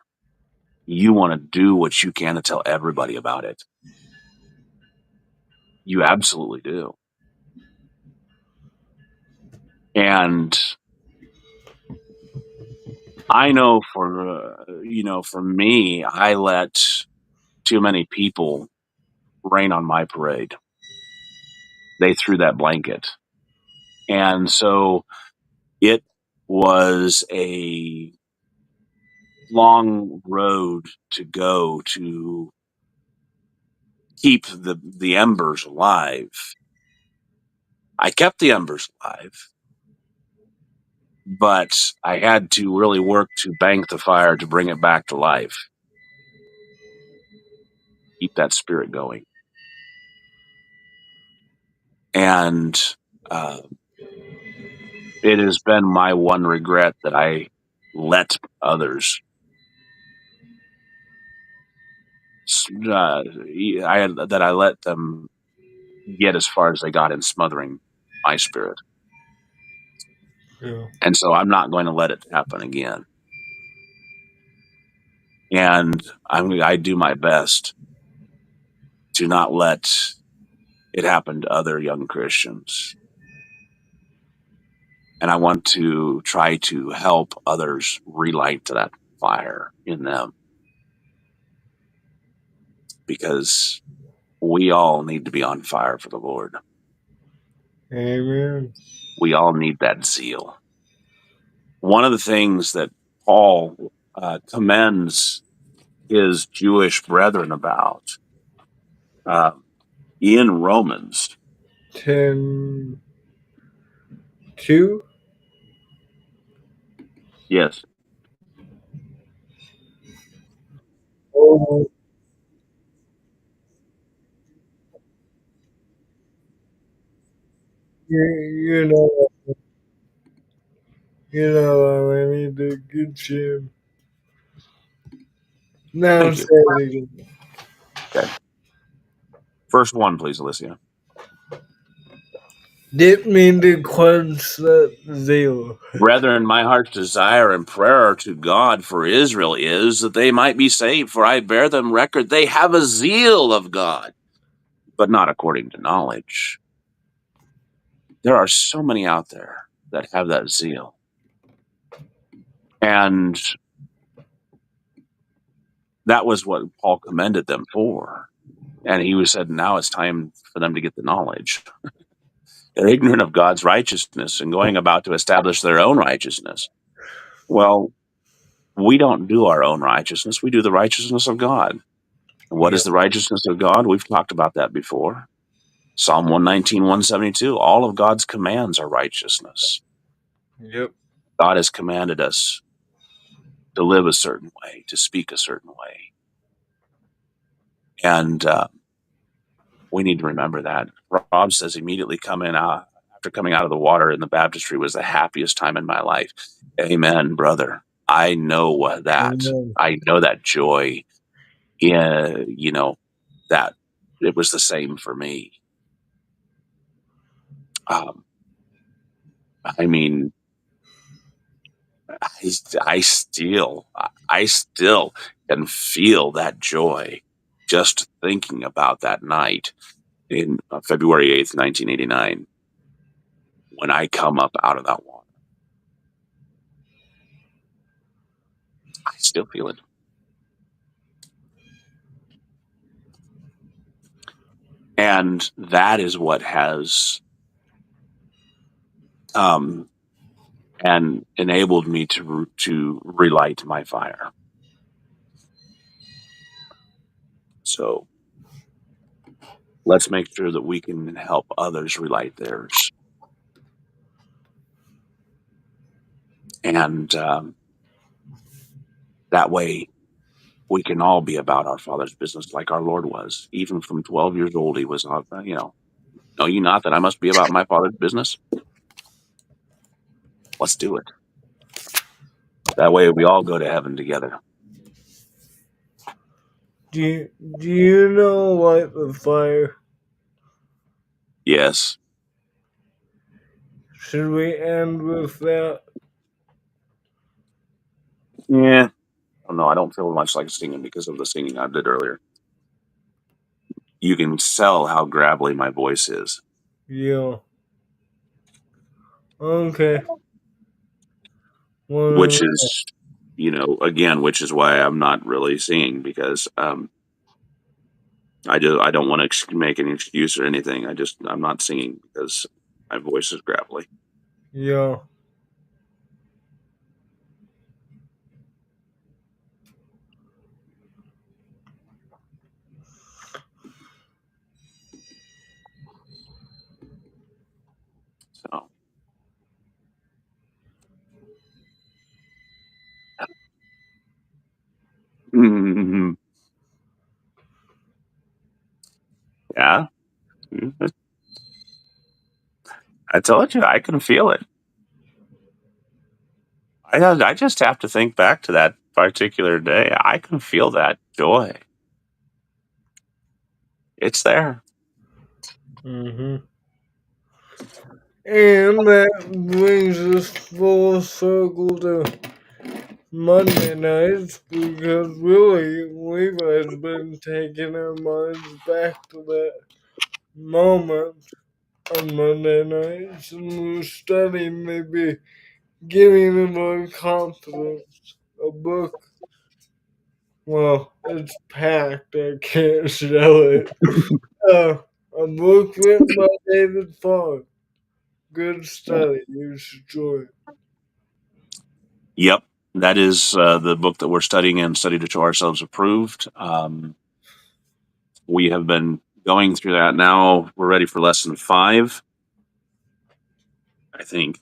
You want to do what you can to tell everybody about it. You absolutely do. And I know for me, I let too many people rain on my parade. They threw that blanket. And so it was a long road to go to keep the embers alive. I kept the embers alive, but I had to really work to bank the fire to bring it back to life, keep that spirit going. And uh, it has been my one regret that I let others, that I let them get as far as they got in smothering my spirit. Yeah. And so I'm not going to let it happen again. And I do my best to not let it happen to other young Christians. And I want to try to help others relight that fire in them, because we all need to be on fire for the Lord. Amen. We all need that zeal. One of the things that Paul commends his Jewish brethren about uh, in Romans. 10:2. Yes. Oh, you know, I need to get you. Now Thank say you. it again. Okay. First one, please, Alicia. Didn't mean to quench that zeal. Brethren, my heart's desire and prayer to God for Israel is that they might be saved, for I bear them record they have a zeal of God, but not according to knowledge. There are so many out there that have that zeal. And that was what Paul commended them for. And he said, now it's time for them to get the knowledge. They're ignorant of God's righteousness and going about to establish their own righteousness. Well, we don't do our own righteousness. We do the righteousness of God. And what is Yep. the righteousness of God? We've talked about that before. Psalm 119, 172. All of God's commands are righteousness. Yep. God has commanded us to live a certain way, to speak a certain way. And we need to remember that. Rob says immediately after coming out of the water in the baptistry was the happiest time in my life. Amen, brother. I know that. Amen. I know that joy. Yeah, that it was the same for me. Um, I mean, I still can feel that joy just thinking about that night in February 8th, 1989, when I come up out of that water. I still feel it. And that is what has um, and enabled me to relight my fire. So let's make sure that we can help others relight theirs. And that way we can all be about our Father's business like our Lord was. Even from 12 years old, he was not, know you not that I must be about my Father's business? Let's do it. That way we all go to heaven together. Do you know light the fire? Yes. Should we end with that? Yeah. Oh, no, I don't feel much like singing because of the singing I did earlier. You can tell how gravelly my voice is. Yeah. Okay. Which Well, is, again, which is why I'm not really singing because I don't want to make any excuse or anything. I'm not singing because my voice is gravelly. yeah. So, yeah, I told you I can feel it. I just have to think back to that particular day. I can feel that joy. It's there. Mm-hmm. And that brings us full circle to Monday nights because really Levi's been taking our minds back to that moment on Monday nights and we're studying maybe giving them more confidence. A book, well, it's packed, I can't show it. A book written by David Farr. Good study, you should join. Yep, that is the book that we're studying and study to show ourselves approved. We have been going through that now. We're ready for lesson 5, I think.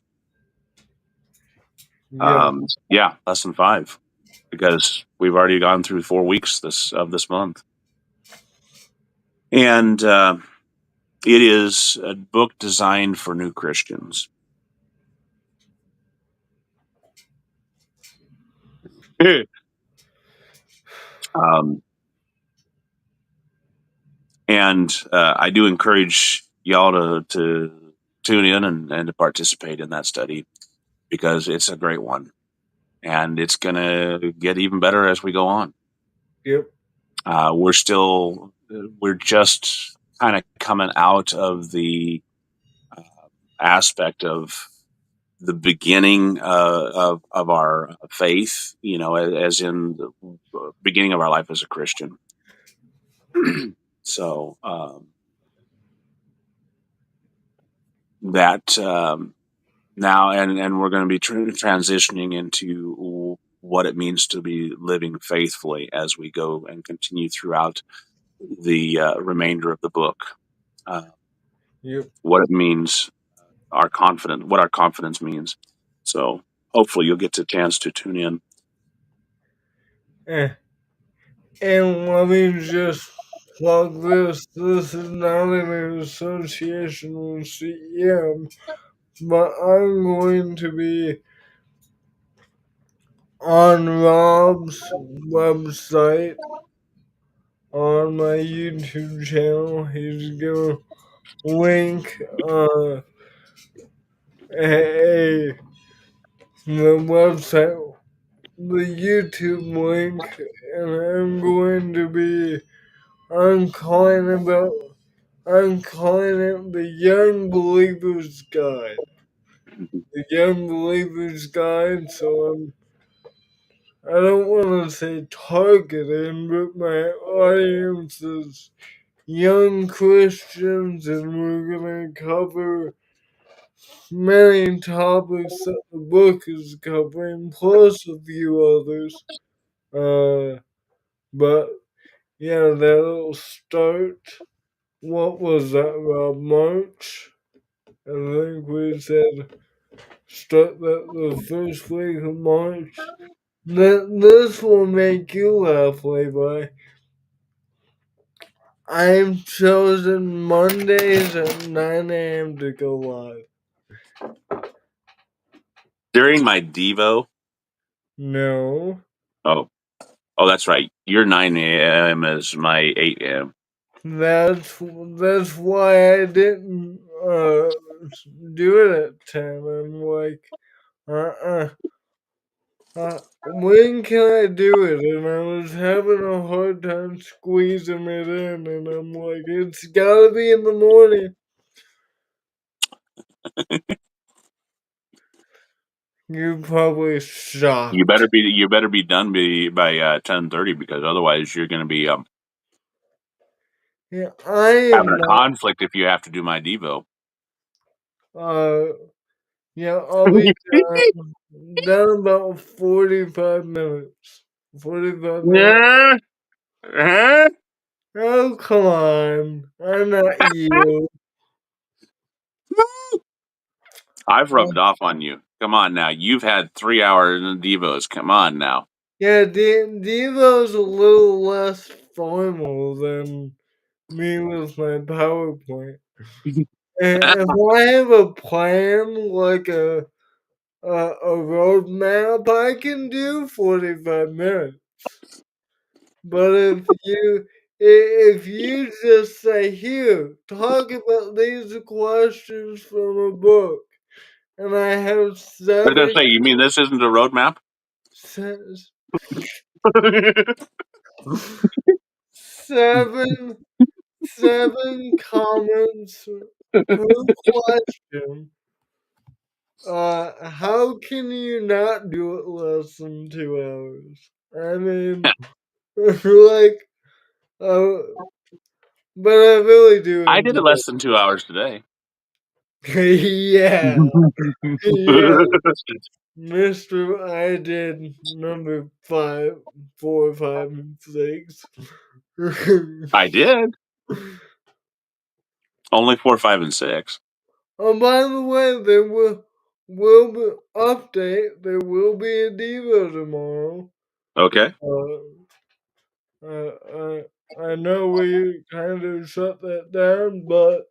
Yeah, Yeah, lesson 5, because we've already gone through 4 weeks this month, and it is a book designed for new Christians. um, and I do encourage y'all to tune in and to participate in that study because it's a great one and it's going to get even better as we go on. Yep. We're just kind of coming out of the uh, aspect of the beginning of our faith, as in the beginning of our life as a Christian. So that now, and we're going to be transitioning into what it means to be living faithfully as we go and continue throughout the remainder of the book. Uh, Yep. what it means, what our confidence means. So hopefully you'll get a chance to tune in. Eh. And let me just plug this. This is not an association with CEM, but I'm going to be on Rob's website on my YouTube channel. He's gonna link a the website, the YouTube link, and I'm going to be I'm calling it the Young Believer's Guide. The Young Believer's Guide. So I don't want to say targeted, but my audience is young Christians, and we're going to cover many topics that the book is covering, plus a few others. But yeah, that'll start. What was that, March? I think we said start that the first week of March. This will make you laugh, Levi. I'm chosen Mondays at 9 a.m. to go live. During my Devo, No, oh, that's right. Your 9 a.m. is my 8 a.m. that's why I didn't do it at 10. I'm like, uh when can I do it? And I was having a hard time squeezing it in, and I'm like, it's gotta be in the morning. You're probably shocked. You better be done by 10:30 because otherwise you're going to be Yeah, I having am a not. conflict if you have to do my Devo. Uh, yeah, I'll be done about 45 minutes. 45 minutes. Yeah. Huh? Oh, come on. I'm not you. I've rubbed off on you. Come on now. You've had 3 hours in Devos. Come on now. Yeah, Devo's a little less formal than me with my PowerPoint. And if I have a plan, like a roadmap, I can do 45 minutes. But if you just say, here, talk about these questions from a book, and I have I was going to say, you mean this isn't a roadmap? se- seven, seven comments per question, how can you not do it less than 2 hours? I mean, like, uh, but I really do I did enjoy it less than 2 hours today. it. Yeah, yeah. Mr. I did number five, 4, 5, and 6. I did. Only 4, 5, and 6. Oh, by the way, there will be update. There will be a Devo tomorrow. Okay. I know we kind of shut that down, but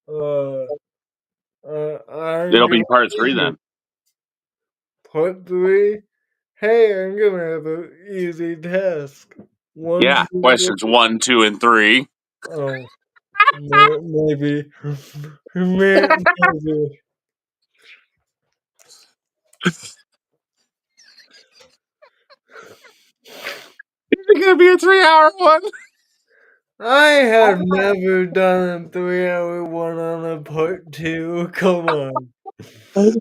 uh, I'm It'll gonna be part three do then. it. Part 3. Hey, I'm gonna have an easy task. One, Yeah. two, Questions 1, 2, and 3. oh. Maybe. Maybe. Is it going to be a 3-hour one? I have never done a 3-hour one on a part two. Come on. Well,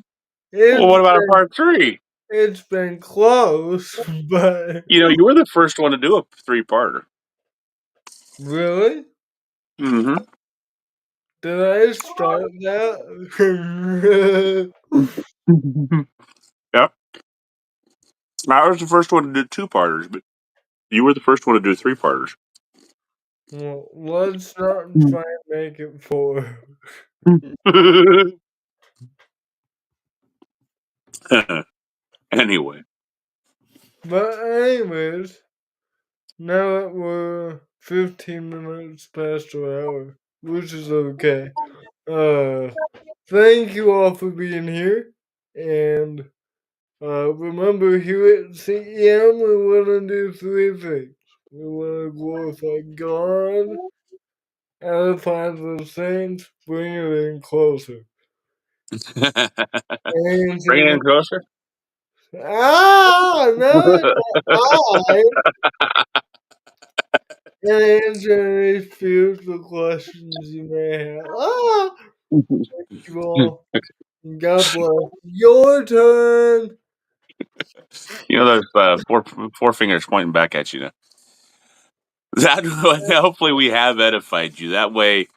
what about a part 3? It's been close, but You were the first one to do a 3-parter. really? Mm-hmm. Did I start that? Yep. I was the first one to do 2-parters, but you were the first one to do 3-parters. Well, let's not try and make it 4. Anyway. But anyways, now that we're 15 minutes past the hour, which is okay. Thank you all for being here, and remember, here at CEM, we want to do 3 things. We want to glorify God, edify the saints, bring it in closer. And Bring it in closer. no, I and answer any future questions you may have. You all. God bless. Your turn. Those four fingers pointing back at you now. Hopefully we have edified you. That way,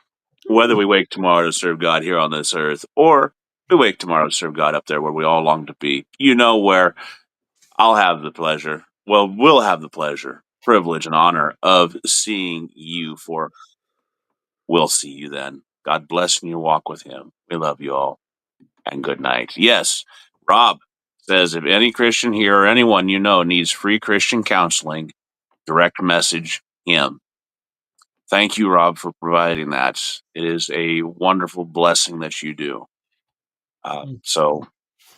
whether we wake tomorrow to serve God here on this earth, or we wake tomorrow to serve God up there where we all long to be, where we'll have the pleasure, privilege, and honor of seeing you. For we'll see you then. God bless in your walk with Him. We love you all, and good night. Yes, Rob says if any Christian here or anyone needs free Christian counseling, direct message him. Thank you, Rob, for providing that. It is a wonderful blessing that you do. So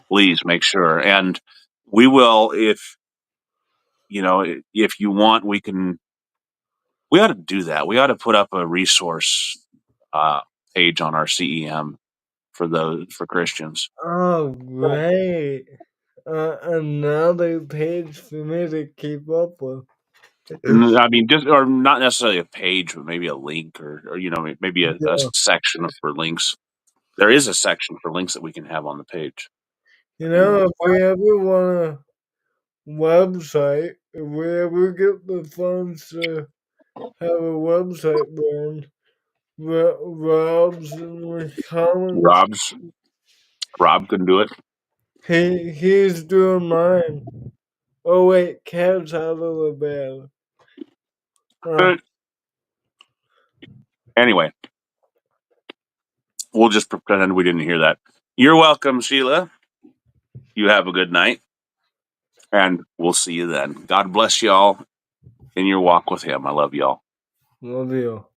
please make sure, and we will, if you want, we ought to do that. We ought to put up a resource page on our CEM for Christians. Oh, great. Another page for me to keep up with. I mean, just or not necessarily a page, but maybe a link, or maybe a Yeah. section for links. There is a section for links that we can have on the page. If we ever want a website, if we ever get the funds to have a website brand, Rob's in the comments. Rob can do it. He's doing mine. Oh wait, cat's out of the bag. Anyway, we'll just pretend we didn't hear that. You're welcome, Sheila. You have a good night, and we'll see you then. God bless y'all in your walk with Him. I love y'all. Love you.